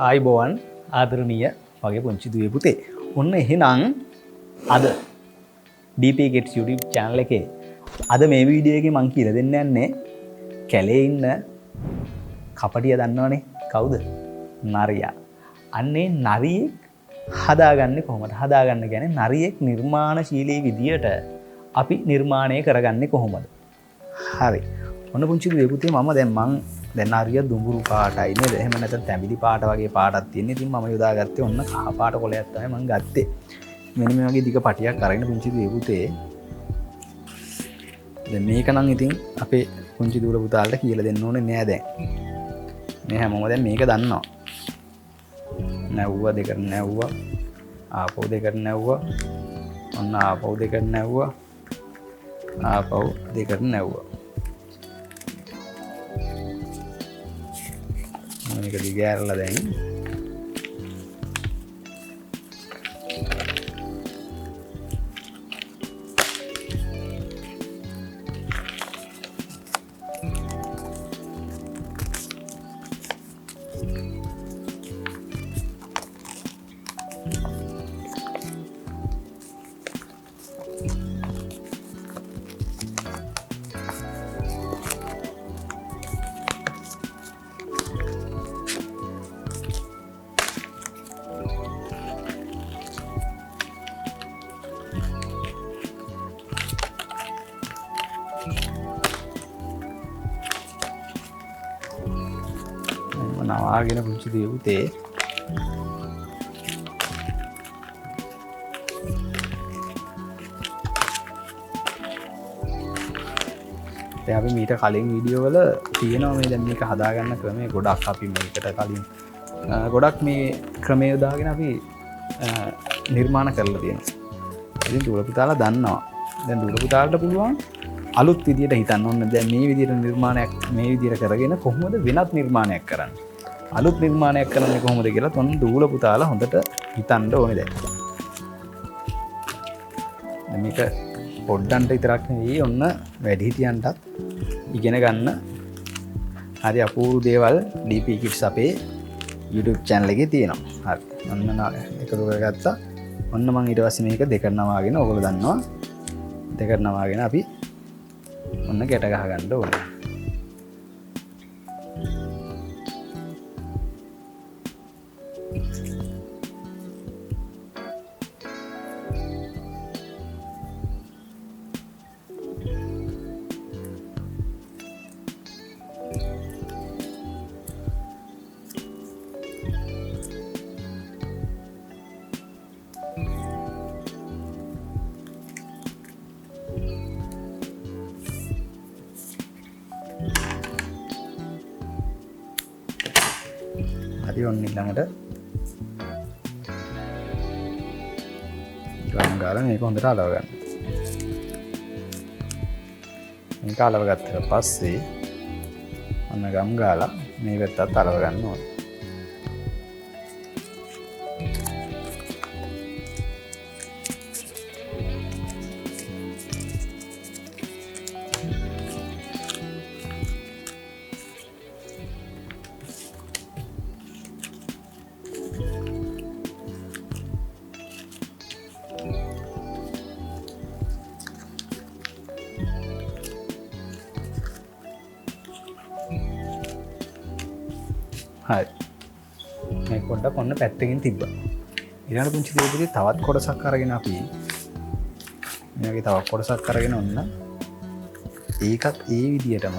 ආයිබෝවන් ආදරණීය වගේ පුංචි දුවේ පුතේ. ඔන්න එහෙනම් අද DP Kids YouTube channel එකේ අද මේ වීඩියෝ එකේ මම කියලා දෙන්න යන්නේ කැලේ ඉන්න කපටිය දන්නවනේ කවුද? නරියා. අන්නේ නරියෙක් හදාගන්නේ කොහොමද? හදාගන්න කියන්නේ නරියෙක් නිර්මාණශීලී විදියට අපි නිර්මාණය කරගන්නේ කොහොමද? හරි. ඔන්න පුංචි දුවේ පුතේ මම දැන් නරිය දුඹුරු පාටයි නේද? එහෙම නැත්නම් තැඹිලි පාට වගේ පාටක් තියෙන. ඉතින් මම යොදාගත්තේ ඔන්න කහ පාට කොලයක් තමයි මම ගත්තේ. මෙන්න මේ වගේ දිග පටියක් අරගෙන පුංචි දුවේ පුතේ. දැන් මේක නම් ඉතින් අපේ පුංචි දුර පුතාලට කියලා දෙන්න ඕනේ නෑ දැන්. මේ හැමෝම දැන් මේක දන්නවා. නැව්වා දෙකට නැව්වා. ආපහු දෙකට නැව්වා. ඔන්න ආපහු දෙකට නැව්වා. ආපහු දෙකට නැව්වා. මේක දිගෑරලා දැන් නවාගෙන පුංචි දුවේ පුතේ දැන් අපි මීට කලින් වීඩියෝ වල තියෙනවා මේ දැන් මේක හදාගන්න ක්‍රමය ගොඩක් අපි මේකට කලින් ගොඩක් මේ ක්‍රමය යොදාගෙන අපි නිර්මාණ කරලා තියෙනවා. ඉතින් දුර පුතාලා දන්නවා. දැන් දුර පුතාලට පුළුවන් අලුත් විදියට හිතන්න ඕන. දැන් මේ විදියට නිර්මාණයක් මේ විදියට කරගෙන කොහොමද වෙනත් නිර්මාණයක් කරන්නේ? අලුත් නිර්මාණයක් කරන්නේ කොහොමද කියලා තොන් දූල පුතාලා හොඳට හිතන්න ඕනේ දැන්. මේක පොඩ්ඩන්ට විතරක් නෙවෙයි ඔන්න වැඩිහිටියන්ටත් ඉගෙන ගන්න හරි අපූර්ව දේවල් DP Kids අපේ YouTube channel එකේ තියෙනවා. හරි. ඔන්න එකතු කරගත්තා. ඔන්න මම ඊට පස්සේ මේක දෙකට නවාගෙන ඔයගොල්ලෝ දන්නවා. දෙකට නවාගෙන අපි ඔන්න ගැට ගහ ගන්න ඕනේ. හරි ඔන්න ඊළඟට ගම් ගාලා මේක හොඳට අලව ගන්න. මේක අලව ගත්තට පස්සේ ඔන්න ගම් ගාලා මේ පැත්තත් අලව ගන්න ඕනේ. හරි. මේ පොඩ්ඩක් ඔන්න පැත්තකින් තිබ්බා. ඊළඟ පුංචි දුවේ පුතේ තවත් කොටසක් අරගෙන අපි මේ වගේ තවත් කොටසක් අරගෙන ඔන්න ඒකත් ඒ විදියටම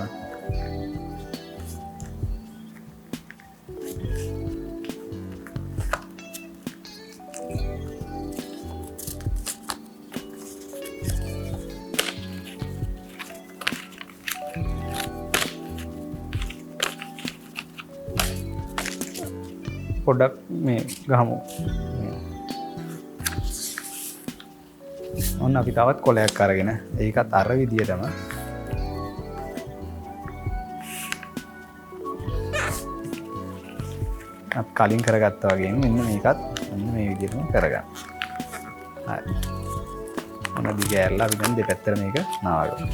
පොඩ්ඩක් මේ ගහමු. ඔන්න අපි තවත් කොලයක් අරගෙන ඒකත් අර විදියටම අපි කලින් කරගත්තා වගේම මෙන්න මේකත් මෙන්න මේ විදියටම කරගන්න. හරි. ඔන්න දිගෑරලා අපි දැන් දෙපැත්තට මේක නාවගමු.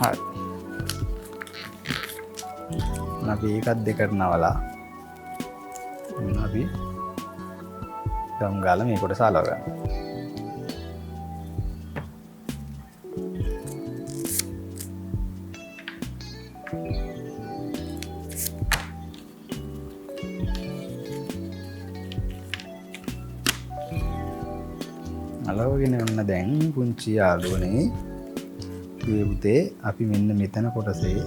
හරි. අපි ඒකත් දෙකට නවලා අපි ගම් ගාලා මේ කොටස අලව ගන්න. අලවගෙන යන්න දැන් පුංචි යාළුවනේ දුවේ පුතේ අපි මෙන්න මෙතන කොටසේ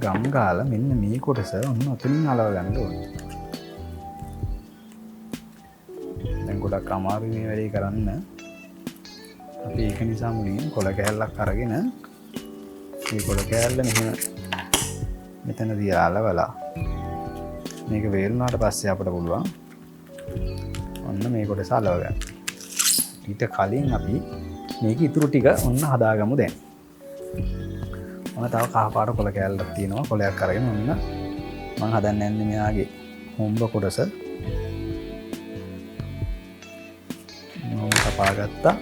ගම් ගාලා මෙන්න මේ කොටස ඔන්න ඔතනින් අලව ගන්න ඕනේ. දැන් ගොඩක් අමාරුයි මේ වැඩේ කරන්න. අපි ඒක නිසා මුලින් කොළ කෑල්ලක් අරගෙන මේ කොළ කෑල්ල මෙහෙම මෙතන තියලා අලවලා මේක වේලුණාට පස්සේ අපිට පුළුවන් ඔන්න මේ කොටස අලව ගන්න. ඊට කලින් අපි මේක ඉතුරු ටික ඔන්න හදාගමු දැන්. මම තව කහ පාට කොළ කෑල්ලක් තියෙනවා. කොළයක් අරගෙන ඔන්න මම හදන්න යන්නේ මෙයාගේ හොම්බ කොටස. මම කපා ගත්තා.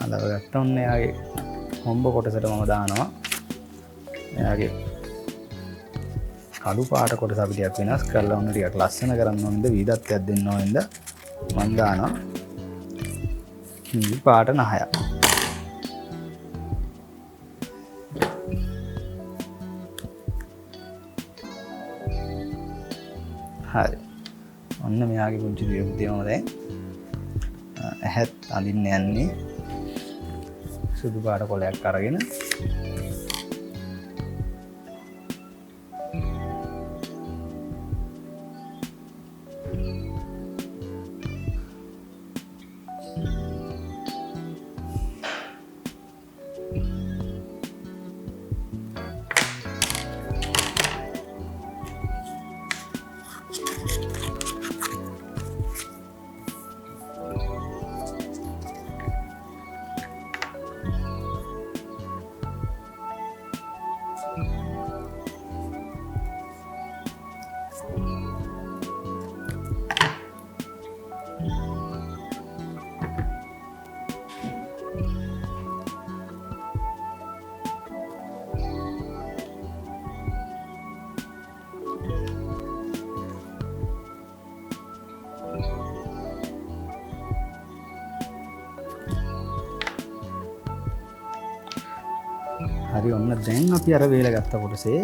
අලවගත්ත ඔන්න එයාගේ හොම්බ කොටසට මම දානවා. එයාගේ කළු පාට කොටස අපි ටිකක් වෙනස් කරලා ඔන්න ටිකක් ලස්සන කරන්න ඕනද විවිධත්වයක් දෙන්න ඕනද මම දානවා නිල් පාට නහයක්. හරි. ඔන්න මෙයාගේ පුංචි දියුම් දැන් ඇහත් අඳින්න යන්නේ සුදු පාට කොළයක් අරගෙන හරි ඔන්න දැන් අපි අර වේල ගත්ත කොටසේ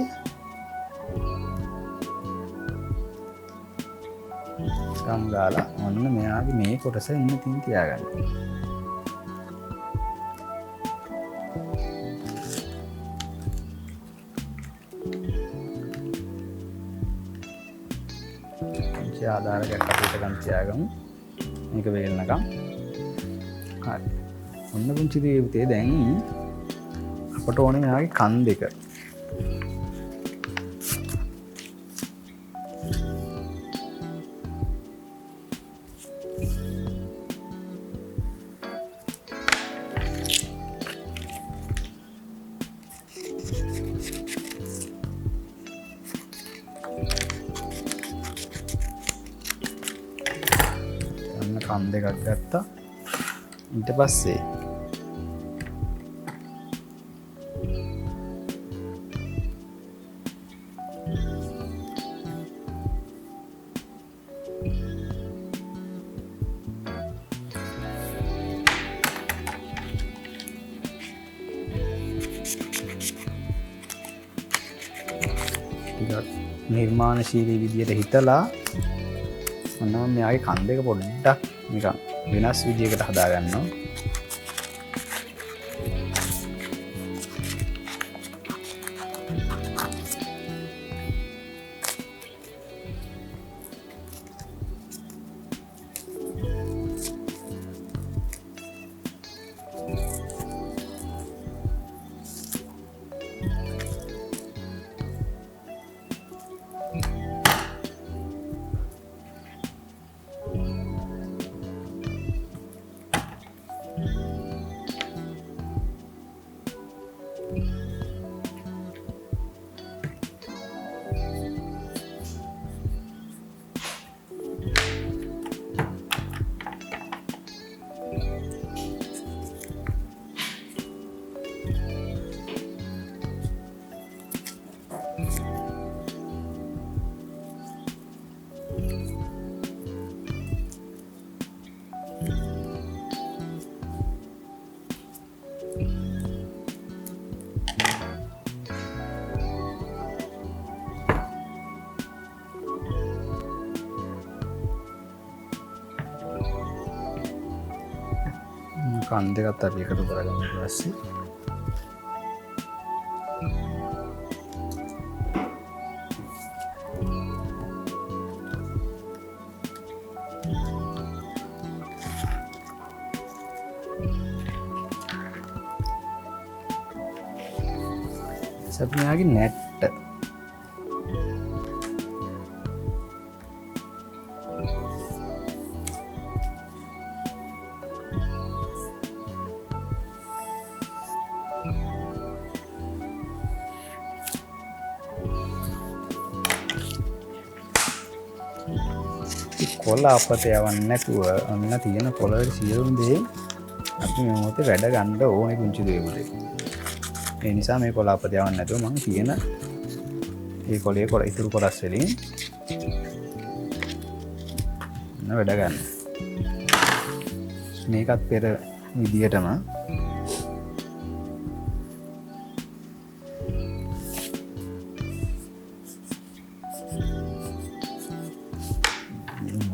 ගම් ගාලා ඔන්න මෙයාගේ මේ කොටස ඉන්න තින් තියාගන්න. පුංචි ආධාරයක් අපිට ගන්න තියාගමු. මේක වේලනකම්. හරි. ඔන්න පුංචි දේවිතේ දැන් අපට ඕනේ මෙයාගේ කන් දෙක. ඔන්න කන් දෙකක් ගත්තා. ඊට පස්සේ නිර්මාණශීලී විදියට හිතලා ඔන්න මෙයාගේ කන් දෙක පොඩ්ඩක් නිකන් වෙනස් විදියකට හදාගන්නවා. කන් දෙකත් අපි එකතු කරගන්න පස්සේ සප්නයාගේ නැට්ට කොල්ල අපත යවන්න නැතුව අන්න තියෙන කොළවල සියලුම දේ අපි මේ මොහොතේ වැඩ ගන්න ඕනේ පුංචි දෙයකට. ඒ නිසා මේ කොළ අපත යවන්න නැතුව මම තියෙන මේ කොළේ කොළ ඉතුරු කොටස් වලින් වැඩ ගන්න. මේකත් පෙර විදියටම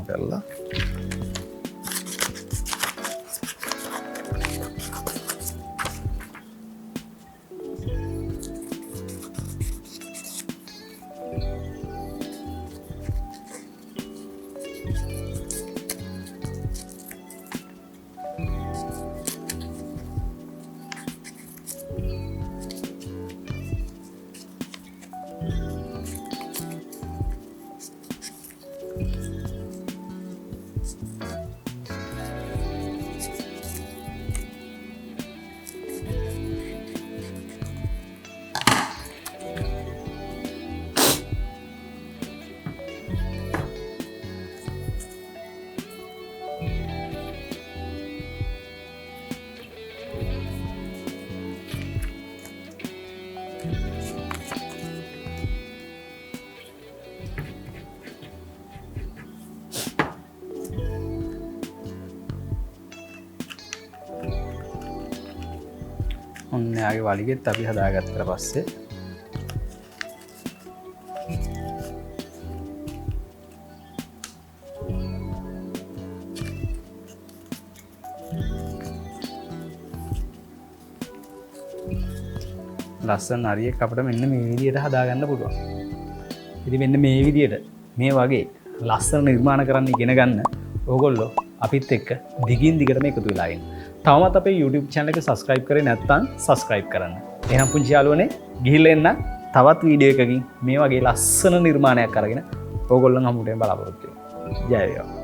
කරලා ඔන්න යාගේ වලිගෙත් අපි හදාගත්තට පස්සේ ලස්සන හරියක් අපිට මෙන්න මේ විදියට හදාගන්න පුළුවන්. ඉතින් මෙන්න මේ විදියට මේ වගේ ලස්සන නිර්මාණ කරන්න ඉගෙන ගන්න ඕගොල්ලෝ අපිත් එක්ක දිගින් දිගටම එකතු වෙලා ඉන්න. තවමත් අපේ YouTube channel එක subscribe කරේ නැත්නම් subscribe කරන්න. එහෙනම් පුංචි යාළුවනේ ගිහිල්ලා එන්න තවත් වීඩියෝ එකකින් මේ වගේ ලස්සන නිර්මාණයක් අරගෙන ඕගොල්ලන් හමුවෙන් බලාපොරොත්තු වෙන්න. ජය වේවා.